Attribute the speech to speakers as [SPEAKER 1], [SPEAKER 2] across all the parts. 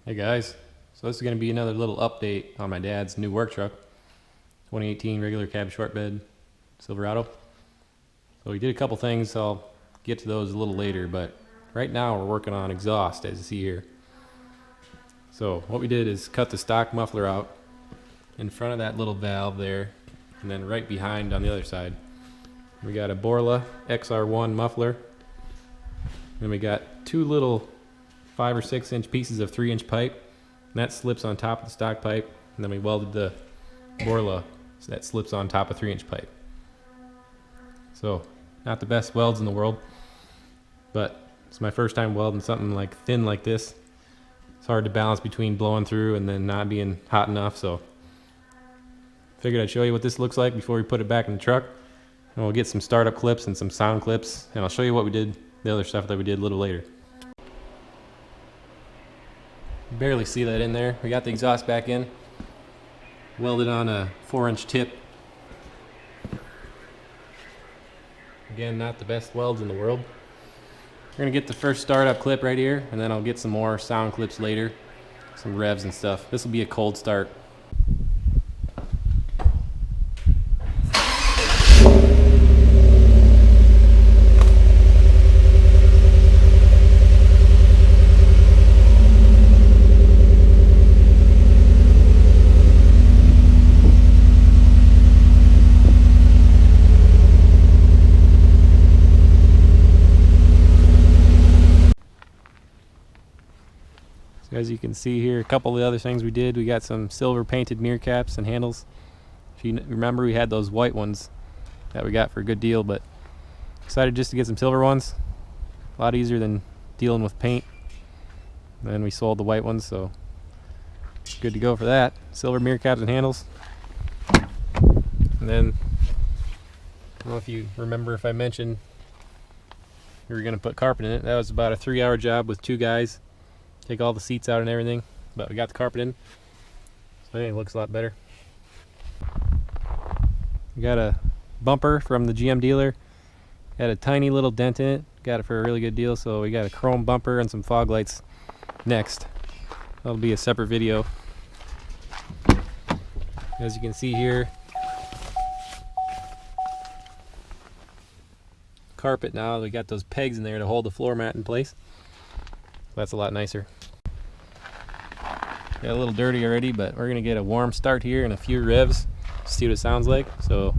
[SPEAKER 1] Hey guys, so this is going to be another little update on my dad's new work truck, 2018 regular cab short bed Silverado. So we did a couple things, I'll get to those a little later, but right now we're working on exhaust, as you see here. So what we did is cut the stock muffler out in front of that little valve there, and then right behind on the other side we got a Borla XR-1 muffler. Then we got two little 5 or 6 inch pieces of 3-inch pipe, and that slips on top of the stock pipe, and then we welded the Borla so that slips on top of 3-inch pipe. So not the best welds in the world, but it's my first time welding something like thin like this. It's hard to balance between blowing through and then not being hot enough, so figured I'd show you what this looks like before we put it back in the truck, and we'll get some startup clips and some sound clips, and I'll show you what we did, the other stuff that we did a little later. Barely see that in there. We got the exhaust back in, welded on a 4-inch tip. Again, not the best welds in the world. We're gonna get the first startup clip right here, and then I'll get some more sound clips later, some revs and stuff. This will be a cold start. As you can see here, a couple of the other things we did, we got some silver painted mirror caps and handles. If you remember, we had those white ones that we got for a good deal, but decided just to get some silver ones. A lot easier than dealing with paint. And then we sold the white ones, so good to go for that. Silver mirror caps and handles. And then, I don't know if you remember if I mentioned we were going to put carpet in it. That was about a 3-hour job with 2 guys. Take all the seats out and everything, but we got the carpet in, so I think it looks a lot better. We got a bumper from the GM dealer, had a tiny little dent in it, got it for a really good deal, so we got a chrome bumper and some fog lights next. That'll be a separate video. As you can see here, carpet now, we got those pegs in there to hold the floor mat in place. That's a lot nicer. Got a little dirty already, but we're gonna get a warm start here and a few revs, see what it sounds like. So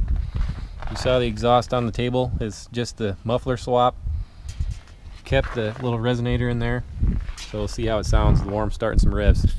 [SPEAKER 1] you saw the exhaust on the table is just the muffler swap. Kept the little resonator in there, so we'll see how it sounds, the warm start and some revs.